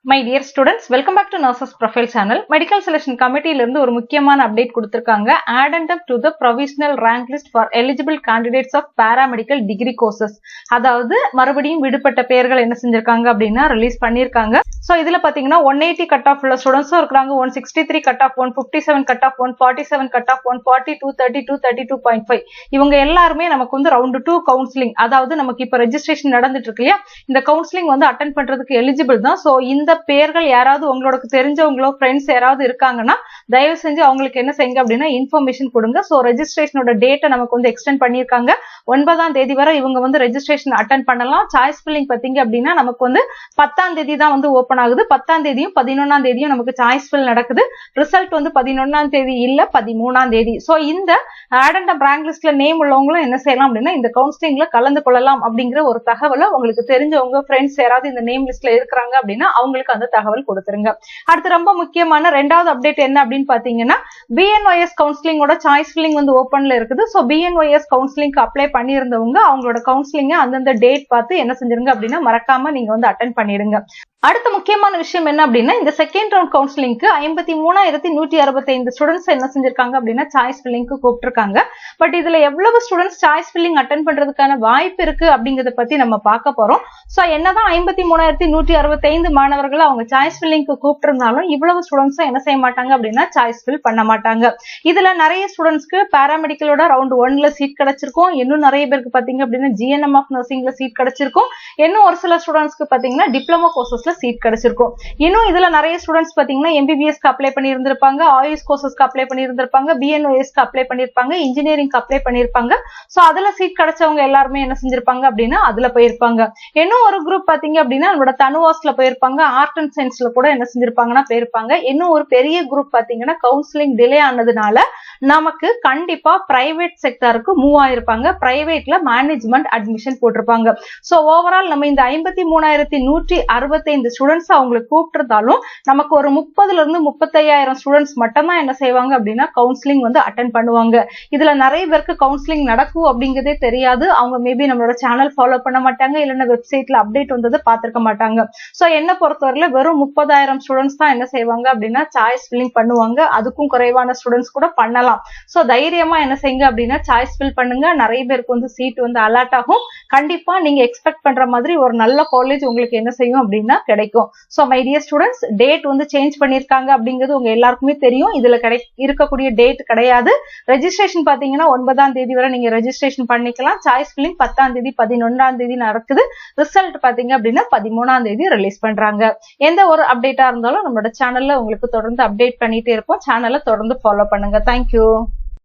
My dear students, welcome back to Nurses Profile Channel. Medical Selection Committee இருந்து ஒரு முக்கியமான update கொடுத்திருக்காங்க. Addendum to the provisional rank list for eligible candidates of paramedical degree courses. அதாவது மறுபடியும் விடுபட்ட பெயர்கள் என்ன செஞ்சிருக்காங்க அப்படின்னா ரிலீஸ் பண்ணிருக்காங்க. சோ இதுல பாத்தீங்கன்னா 180 கட் ஆஃப் உள்ள ஸ்டூடண்ட்ஸும் இருக்காங்க, 163 cut off, 157 cut off, 147 cut off, 142, 32, 32.5 இவங்க எல்லாருமே நமக்கு வந்து ரவுண்ட் 2 கவுன்சிலிங், அதாவது நமக்கு இப்ப ரெஜிஸ்ட்ரேஷன் நடந்துட்டு இருக்கு இல்லையா, இந்த கவுன்சிலிங் வந்து அட்டென்ட் பண்றதுக்கு எலிஜிபிள் தான். சோ இந்த பேர்கள் யாராவது உங்களுக்கு தெரிஞ்சவங்களோ ஃப்ரெண்ட்ஸ் யாராவது இருக்காங்கன்னா தயவு செஞ்சு அவங்களுக்கு என்ன செய்யுங்க அப்படின்னா இன்ஃபர்மேஷன் கொடுங்க. சோ ரெஜிஸ்ட்ரேஷனோட டேட்டை நமக்கு வந்து எக்ஸ்டெண்ட் பண்ணிருக்காங்க. 9ஆம் தேதி வரை இவங்க வந்து ரெஜிஸ்ட்ரேஷன் அட்டென்ட் பண்ணலாம். சாய்ஸ் ஃபில்லிங் பாத்தீங்க அப்படின்னா நமக்கு வந்து 10ஆம் தேதி தான் வந்து ஓபன் ஆகுது. 10ஆம் தேதியும் 11ஆம் தேதியும் நமக்கு சாய்ஸ் ஃபில் நடக்குது. ரிசல்ட் வந்து 11ஆம் தேதி இல்ல 13ஆம் தேதி. சோ இந்த ஆடண்டம் ரேங்க் லிஸ்ட்ல நேம் உள்ளவங்களும் என்ன செய்யலாம் அப்படின்னா இந்த கவுன்சிலிங்ல கலந்து கொள்ளலாம் அப்படிங்கிற ஒரு தகவலை உங்களுக்கு தெரிஞ்சவங்க ஃப்ரெண்ட்ஸ் யாராவது இந்த நேம் லிஸ்ட்ல இருக்கிறாங்க அப்படின்னா அவங்களுக்கு அந்த தகவல் கொடுத்துருங்க. அடுத்து ரொம்ப முக்கியமான ரெண்டாவது அப்டேட் என்ன அப்படின்னு பாத்தீங்கன்னா BNYS கவுன்சிலிங்கோட சாய்ஸ் ஃபில்லிங் வந்து ஓபன்ல இருக்குது. சோ BNYS கவுன்சிலிங்க்கு அப்ளை பண்ணியிருந்தவங்க அவங்களோட கவுன்சிலிங்க அந்தந்த டேட் பார்த்து என்ன செஞ்சிருங்க அப்படின்னா மறக்காம நீங்க வந்து அட்டென்ட் பண்ணிடுங்க. அடுத்த முக்கியமான விஷயம் என்ன அப்படின்னா இந்த செகண்ட் ரவுண்ட் கவுன்சிலிங்க்கு 53,165 ஸ்டூடெண்ட்ஸ் என்ன செஞ்சிருக்காங்க அப்படின்னா சாய்ஸ் ஃபில்லிங்க்கு கூப்பிட்டுருக்காங்க. பட் இதுல எவ்வளவு ஸ்டூடெண்ட்ஸ் சாய்ஸ் ஃபில்லிங் அட்டென்ட் பண்றதுக்கான வாய்ப்பு இருக்கு அப்படிங்கறத பத்தி நம்ம பார்க்க போறோம். சோ என்னதான் 53,165 மாணவர்கள் அவங்க சாய்ஸ் ஃபில்லிங்க்கு கூப்பிட்டு இருந்தாலும் இவ்வளவு ஸ்டூடெண்ட்ஸ் என்ன செய்ய மாட்டாங்க அப்படின்னா சாய்ஸ் ஃபில் பண்ண மாட்டாங்க. இதுல நிறைய ஸ்டூடெண்ட்ஸ்க்கு பாராமெடிக்கலோட ரவுண்ட் 1ல சீட் கிடைச்சிருக்கும். இன்னும் நிறைய பேருக்கு பாத்தீங்க அப்படின்னா GNM ஆஃப் நர்சிங்ல சீட் கிடைச்சிருக்கும். இன்னும் ஒரு சில ஸ்டூடெண்ட்ஸ்க்கு பாத்தீங்கன்னா டிப்ளமோ கோர்சஸ்ல சீட் கிடைச்சிருக்கும். இன்னும் இதுல நிறைய ஸ்டூடெண்ட்ஸ் பாத்தீங்கன்னா MBBSக்கு அப்ளை பண்ணி இருந்திருப்பாங்க, ஆயுஷ் கோர்சஸ்க்கு அப்ளை பண்ணி இருந்திருப்பாங்க, BNYSக்கு அப்ளை பண்ணிருப்பாங்க, இன்ஜினியரிங்க்கு அப்ளை பண்ணிருப்பாங்க. சோ அதுல சீட் கிடைச்சவங்க எல்லாருமே என்ன செஞ்சிருப்பாங்க அப்படின்னா அதுல போயிருப்பாங்க. இன்னும் ஒரு குரூப் பாத்தீங்க அப்படின்னா நம்மளோட தனுவாஸ்ல போயிருப்பாங்க, ஆர்ட் அண்ட் சயின்ஸ்ல கூட என்ன செஞ்சிருப்பாங்கன்னா போயிருப்பாங்க. இன்னும் ஒரு பெரிய குரூப் பாத்தீங்கன்னா கவுன்சிலிங் டிலே ஆனதுனால நமக்கு கண்டிப்பா பிரைவேட் செக்டருக்கு மூவ் ஆயிருப்பாங்க, பிரைவேட்ல மேனேஜ்மெண்ட் அட்மிஷன் போட்டிருப்பாங்க. சோ ஓவரால் நம்ம இந்த 53,165 ஸ்டூடெண்ட்ஸ் அவங்களுக்கு கூப்பிட்டிருந்தாலும் நமக்கு ஒரு 30,000 இருந்து 35,000 ஸ்டூடெண்ட்ஸ் மட்டும் தான் என்ன செய்வாங்க அப்படின்னா கவுன்சிலிங் வந்து அட்டென்ட் பண்ணுவாங்க. இதுல நிறைய பேருக்கு கவுன்சிலிங் நடக்கும் அப்படிங்கறதே தெரியாது. அவங்க மேபி நம்மளோட சேனல் ஃபாலோ பண்ண மாட்டாங்க, இல்லைன்னா வெப்சைட்ல அப்டேட் வந்தது பாத்திருக்க மாட்டாங்க. சோ என்ன பொறுத்தவரையில வெறும் 30,000 ஸ்டூடெண்ட்ஸ் தான் என்ன செய்வாங்க அப்படின்னா சாய்ஸ் ஃபில்லிங் பண்ணுவாங்க. அதுக்கும் குறைவான ஸ்டூடெண்ட்ஸ் கூட பண்ணலாம். சோ தைரியமா என்ன செய்யுங்க அப்படின்னா சாய்ஸ் ஃபில் பண்ணுங்க. நிறைய பேருக்கு வந்து சீட் வந்து அலாட் ஆகும். கண்டிப்பா நீங்க எக்ஸ்பெக்ட் பண்ற மாதிரி ஒரு நல்ல காலேஜ் உங்களுக்கு என்ன செய்யும் அப்படின்னா கிடைக்கும். So my dear students, date வந்து சேஞ்ச் பண்ணிருக்காங்க அப்படிங்கிறது உங்க எல்லாருக்குமே தெரியும். இதுல இருக்கக்கூடிய டேட் கிடையாது. ரெஜிஸ்ட்ரேஷன் பாத்தீங்கன்னா 9ஆம் தேதி வரை நீங்க ரெஜிஸ்ட்ரேஷன் பண்ணிக்கலாம். சாய்ஸ் ஃபில்லிங் 10ஆம் தேதி 11ஆம் தேதி நடக்குது. ரிசல்ட் பாத்தீங்க அப்படின்னா 13ஆம் தேதி ரிலீஸ் பண்றாங்க. எந்த ஒரு அப்டேட்டா இருந்தாலும் நம்மளோட சேனல்ல உங்களுக்கு தொடர்ந்து அப்டேட் பண்ணிட்டே இருப்போம். சேனலை தொடர்ந்து ஃபாலோ பண்ணுங்க. தேங்க்யூ.